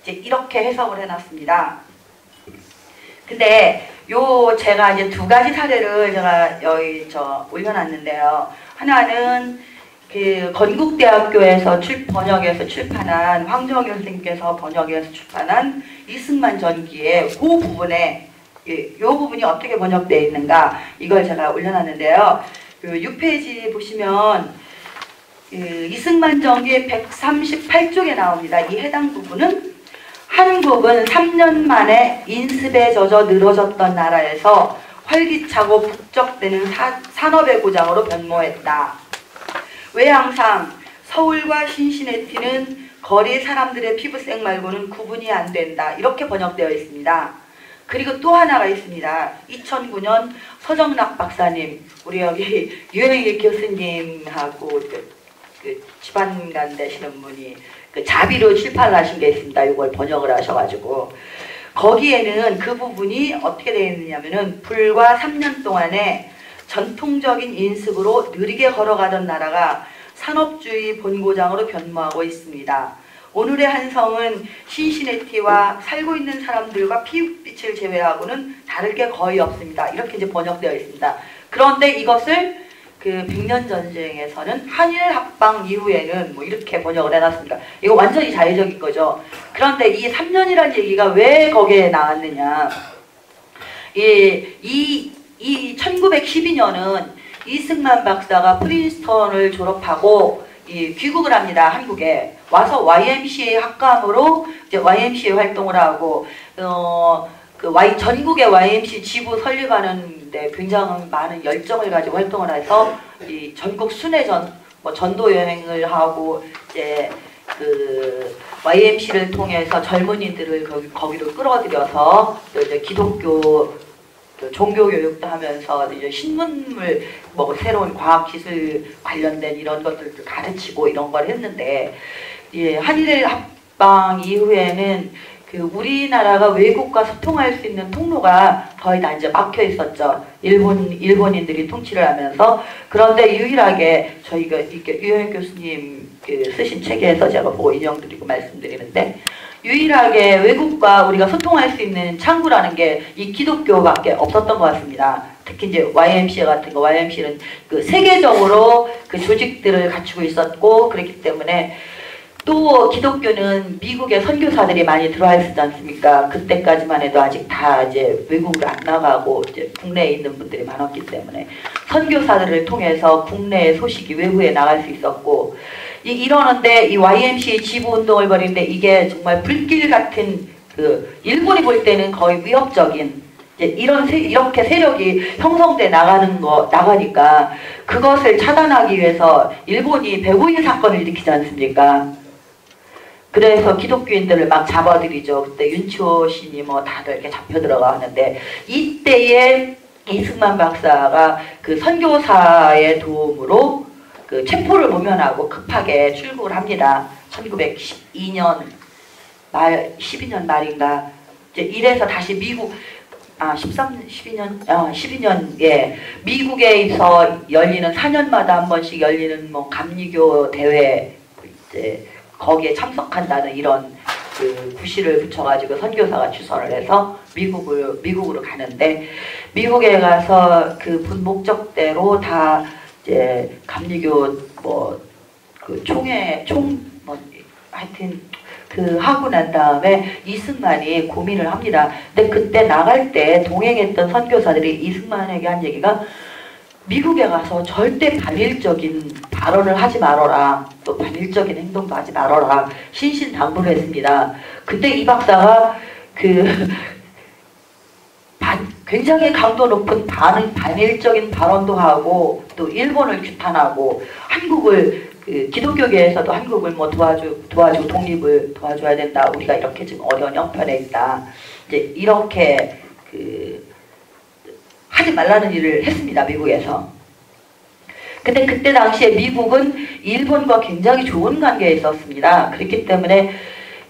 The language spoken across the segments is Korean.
이제 이렇게 해석을 해놨습니다. 근데 제가 이제 두 가지 사례를 제가 여기 올려놨는데요. 하나는 그 건국대학교에서 번역해서 출판한 황정일 선생님께서 번역해서 출판한 이승만 전기의 그 부분에 이 부분이 어떻게 번역되어 있는가 이걸 제가 올려놨는데요. 그 6페이지 보시면 이승만 전기의 138쪽에 나옵니다. 이 해당 부분은 한국은 3년 만에 인습에 젖어 늘어졌던 나라에서 활기차고 북적대는 산업의 고장으로 변모했다. 외항상 서울과 신시내티는 거리 사람들의 피부색 말고는 구분이 안 된다. 이렇게 번역되어 있습니다. 그리고 또 하나가 있습니다. 2009년 서정락 박사님, 우리 여기 유영익 교수님하고 그 집안간 되시는 분이 그 자비로 출판을 하신 게 있습니다. 이걸 번역을 하셔가지고 거기에는 그 부분이 어떻게 되어 있느냐면은 불과 3년 동안에 전통적인 인습으로 느리게 걸어가던 나라가 산업주의 본고장으로 변모하고 있습니다. 오늘의 한성은 신시내티와 살고 있는 사람들과 피부빛을 제외하고는 다를 게 거의 없습니다. 이렇게 이제 번역되어 있습니다. 그런데 이것을 그 백년 전쟁에서는 한일 합방 이후에는 뭐 이렇게 번역을 해놨습니다. 이거 완전히 자의적인 거죠. 그런데 이 3년이라는 얘기가 왜 거기에 나왔느냐? 이 1912년은 이승만 박사가 프린스턴을 졸업하고 귀국을 합니다. 한국에 와서 YMCA 학감으로 이제 YMCA 활동을 하고 전국의 YMCA 지부 설립하는데 굉장히 많은 열정을 가지고 활동을 해서 이 전국 순회전 전도 여행을 하고 이제 그 YMC를 통해서 젊은이들을 거기로 끌어들여서 이제 기독교 종교 교육도 하면서 이제 신문물 새로운 과학 기술 관련된 이런 것들도 가르치고 이런 걸 했는데 한일 합방 이후에는 그 우리나라가 외국과 소통할 수 있는 통로가 거의 다 이제 막혀 있었죠. 일본인들이 통치를 하면서. 그런데 유일하게 저희가 이렇게 유영익 교수님 쓰신 책에서 제가 보고 인용드리고 말씀드리는데 유일하게 외국과 우리가 소통할 수 있는 창구라는 게 이 기독교밖에 없었던 것 같습니다. 특히 이제 YMCA 같은 거, YMCA는 그 세계적으로 그 조직들을 갖추고 있었고 그렇기 때문에 또 기독교는 미국의 선교사들이 많이 들어와 있었지 않습니까? 그때까지만 해도 아직 다 이제 외국으로 안 나가고 이제 국내에 있는 분들이 많았기 때문에 선교사들을 통해서 국내의 소식이 외부에 나갈 수 있었고 이러는데 이 YMCA 지부 운동을 벌이는데 이게 정말 불길 같은 일본이 볼 때는 거의 위협적인 이렇게 세력이 형성돼 나가니까 그것을 차단하기 위해서 일본이 배후인 사건을 일으키지 않습니까? 그래서 기독교인들을 막 잡아들이죠. 그때 윤치호 신이 다들 이렇게 잡혀 들어가는데 이때에 이승만 박사가 그 선교사의 도움으로 그 체포를 모면하고 급하게 출국을 합니다. 1912년 12년 말인가 이래서 다시 미국 12년 미국에서 열리는 4년마다 한 번씩 열리는 감리교 대회 거기에 참석한다는 이런 그 구실을 붙여가지고 선교사가 주선을 해서 미국으로 가는데 미국에 가서 그 본 목적대로 다 이제 감리교 하여튼 하고 난 다음에 이승만이 고민을 합니다. 근데 그때 나갈 때 동행했던 선교사들이 이승만에게 한 얘기가 미국에 가서 절대 반일적인 발언을 하지 말아라. 또 반일적인 행동도 하지 말아라. 신신당부를 했습니다. 그때 이 박사가 굉장히 강도 높은 반일적인 발언도 하고 또 일본을 규탄하고 한국을 기독교계에서도 한국을 도와주고 독립을 도와줘야 된다. 우리가 이렇게 지금 어려운 형편에 있다. 이제 이렇게 하지 말라는 일을 했습니다. 미국에서. 근데 그때 당시에 미국은 일본과 굉장히 좋은 관계에 있었습니다. 그렇기 때문에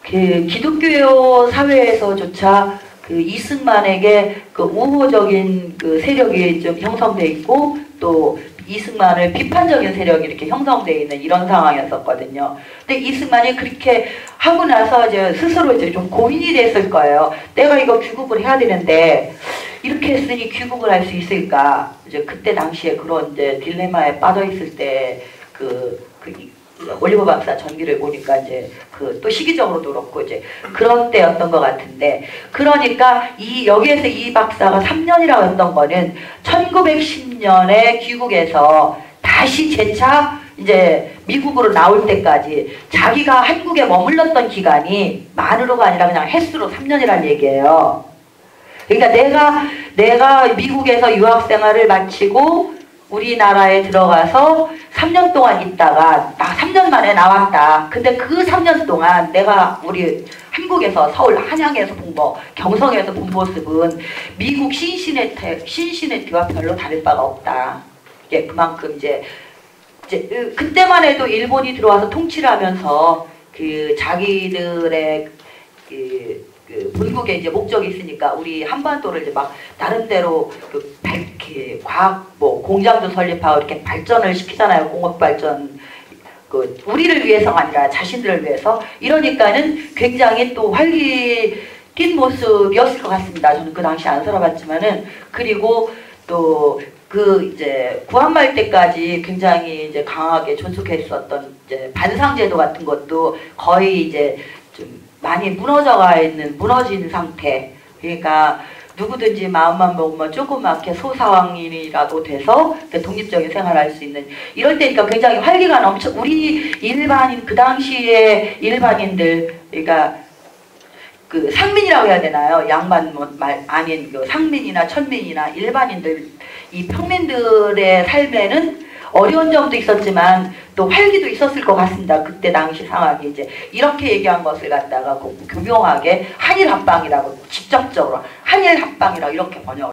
기독교 사회에서조차 이승만에게 우호적인 세력이 좀 형성돼 있고 또 이승만을 비판적인 세력이 이렇게 형성되어 있는 이런 상황이었었거든요. 근데 이승만이 그렇게 하고 나서 이제 스스로 이제 좀 고민이 됐을 거예요. 내가 이거 귀국을 해야 되는데 이렇게 했으니 귀국을 할 수 있을까? 이제 그때 당시에 그런 이제 딜레마에 빠져 있을 때 올리버 박사 전기를 보니까 이제 또 시기적으로도 그렇고 이제 그런 때였던 것 같은데, 그러니까 여기에서 이 박사가 3년이라고 했던 거는 1910년에 귀국해서 다시 재차 이제 미국으로 나올 때까지 자기가 한국에 머물렀던 기간이 만으로가 아니라 그냥 횟수로 3년이라는 얘기예요. 그러니까 내가 미국에서 유학 생활을 마치고 우리나라에 들어가서 3년 동안 있다가 3년 만에 나왔다. 근데 그 3년 동안 내가 우리 한국에서 서울 한양에서 경성에서 본 모습은 미국 신시내티와 별로 다를 바가 없다. 이게 그만큼 이제 그때만 해도 일본이 들어와서 통치를 하면서 자기들의 본국에 이제 목적이 있으니까 우리 한반도를 이제 막 나름대로 과학 공장도 설립하고 이렇게 발전을 시키잖아요. 공업 발전. 우리를 위해서가 아니라 자신들을 위해서. 이러니까는 굉장히 또 활기 띈 모습이었을 것 같습니다. 저는 그 당시 안 살아봤지만은. 그리고 또 이제 구한말 때까지 굉장히 이제 강하게 존속했었던 이제 반상제도 같은 것도 거의 이제 좀 많이 무너진 상태. 그러니까 누구든지 마음만 먹으면 조그맣게 소상인이라도 돼서 독립적인 생활을 할 수 있는 이럴 때니까 굉장히 활기가 우리 일반인, 그 당시에 일반인들, 그러니까 상민이라고 해야 되나요? 양반 말 아닌 상민이나 천민이나 일반인들, 이 평민들의 삶에는 어려운 점도 있었지만 또 활기도 있었을 것 같습니다. 그때 당시 상황이 이제 이렇게 얘기한 것을 갖다가 교묘하게 한일합방이라고 직접적으로 한일합방이라고 이렇게 번역을